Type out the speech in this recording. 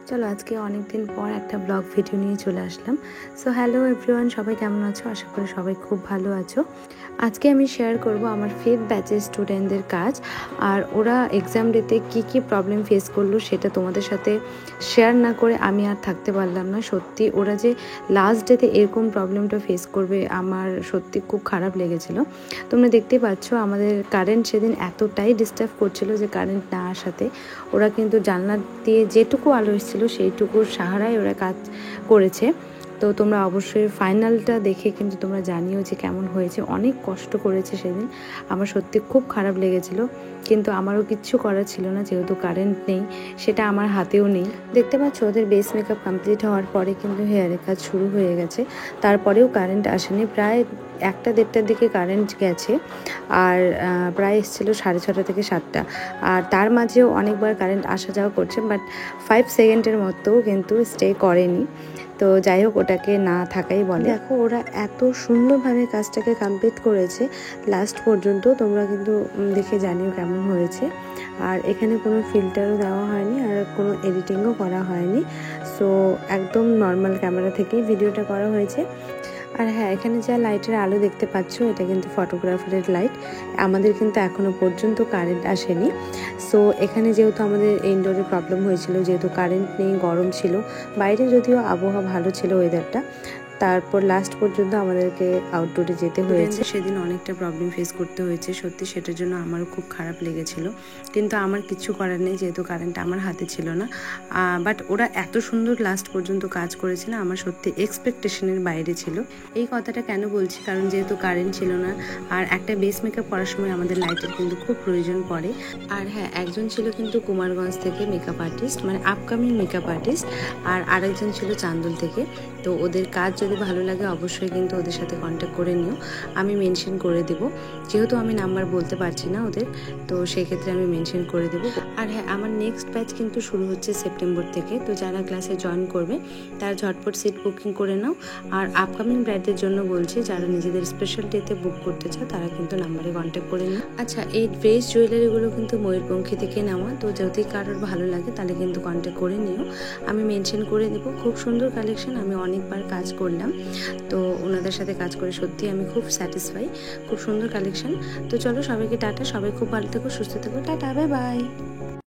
চলো আজকে অনেক দিন পর একটা ব্লগ ভিডিও নিয়ে চলে আসলাম। সো হ্যালো এভরিওয়ান, সবাই কেমন আছো? আশা করি সবাই খুব ভালো আছো। আজকে আমি শেয়ার করব আমার 5th ব্যাচের স্টুডেন্টদের কাজ, আর ওরা এক্সাম ডেতে কী প্রবলেম ফেস করলো সেটা তোমাদের সাথে শেয়ার না করে আমি আর থাকতে পারলাম না। সত্যি ওরা যে লাস্ট ডেতে এরকম প্রবলেমটা ফেস করবে আমার সত্যি খুব খারাপ লেগেছিলো। তোমরা দেখতেই পাচ্ছ আমাদের কারেন্ট সেদিন এতটাই ডিস্টার্ব করছিল যে কারেন্ট না আসাতে ওরা কিন্তু জানলা দিয়ে যেটুকু আলো এসেছিল সেইটুকুর সাহারায় ওরা কাজ করেছে। তো তোমরা অবশ্যই ফাইনালটা দেখে কিন্তু তোমরা জানিও যে কেমন হয়েছে। অনেক কষ্ট করেছে সেদিন, আমার সত্যি খুব খারাপ লেগেছিল, কিন্তু আমারও কিচ্ছু করার ছিল না যেহেতু কারেন্ট নেই, সেটা আমার হাতেও নেই। দেখতে পাচ্ছ ওদের বেস মেকআপ কমপ্লিট হওয়ার পরে কিন্তু হেয়ারের কাজ শুরু হয়ে গেছে, তারপরেও কারেন্ট আসেনি। প্রায় 1টা-1:30টার দিকে কারেন্ট গেছে, আর প্রায় এসেছিলো 6:30 থেকে 7টা। আর তার মাঝেও অনেকবার কারেন্ট আসা যাওয়া করছে, বাট 5 সেকেন্ডের মতো কিন্তু স্টে করেনি। তো যাই হোক, ওটাকে না থাকাই বলে। দেখো ওরা এত সুন্দরভাবে কাজটাকে কমপ্লিট করেছে লাস্ট পর্যন্ত, তোমরা কিন্তু দেখে জানিও কেমন হয়েছে। আর এখানে কোনো ফিল্টারও দেওয়া হয়নি আর কোনো এডিটিংও করা হয়নি। সো একদম নর্মাল ক্যামেরা থেকেই ভিডিওটা করা হয়েছে। আর হ্যাঁ, এখানে যা লাইটের আলো দেখতে পাচ্ছ এটা কিন্তু ফটোগ্রাফারের লাইট। আমাদের কিন্তু এখনও পর্যন্ত কারেন্ট আসেনি। সো এখানে যেহেতু আমাদের ইনডোরে প্রবলেম হয়েছিল, যেহেতু কারেন্ট নেই, গরম ছিল, বাইরে যদিও আবহাওয়া ভালো ছিল ওয়েদারটা, তারপর লাস্ট পর্যন্ত আমাদেরকে আউটডোরে যেতে হয়েছে। সেদিন অনেকটা প্রবলেম ফেস করতে হয়েছে সত্যি, সেটার জন্য আমারও খুব খারাপ লেগেছিল, কিন্তু আমার কিছু করার নেই যেহেতু কারেন্ট আমার হাতে ছিল না। বাট ওরা এত সুন্দর লাস্ট পর্যন্ত কাজ করেছিল, আমার সত্যি এক্সপেকটেশনের বাইরে ছিল। এই কথাটা কেন বলছি, কারণ যেহেতু কারেন্ট ছিল না, আর একটা বেস মেকআপ করার সময় আমাদের লাইটের কিন্তু খুব প্রয়োজন পড়ে। আর হ্যাঁ, একজন ছিল কিন্তু কুমারগঞ্জ থেকে মেকআপ আর্টিস্ট, মানে আপকামিং মেকআপ আর্টিস্ট, আর আরেকজন ছিল চান্দল থেকে। তো ওদের কাজ যদি ভালো লাগে অবশ্যই কিন্তু ওদের সাথে কন্ট্যাক্ট করে নিও, আমি মেনশন করে দেব। যেহেতু আমি নাম্বার বলতে পারছি না ওদের, তো সেই ক্ষেত্রে আমি মেনশন করে দেব। আর হ্যাঁ, আমার নেক্সট ব্যাচ কিন্তু শুরু হচ্ছে সেপ্টেম্বর থেকে। তো যারা ক্লাসে জয়েন করবে তারা ঝটপট সিট বুকিং করে নাও। আর আপকামিং ব্রাইডদের জন্য বলছি, যারা নিজেদের স্পেশাল ডেতে বুক করতে চাও তারা কিন্তু নাম্বারে কন্ট্যাক্ট করে নিও। আচ্ছা, এই ড্রেস জুয়েলারিগুলো কিন্তু ময়ূরপঙ্খী থেকে নেওয়া, তো যদি কারোর ভালো লাগে তাহলে কিন্তু কন্ট্যাক্ট করে নিও, আমি মেনশন করে দেবো। খুব সুন্দর কালেকশন, আমি অনেকবার কাজ করলাম, তো ওনাদের সাথে কাজ করে সত্যি আমি খুব স্যাটিসফাই। খুব সুন্দর কালেকশন। তো চলো সবাইকে টাটা, সবাই খুব ভালো থেকো, সুস্থ থেকো, টাটা, বাই বাই।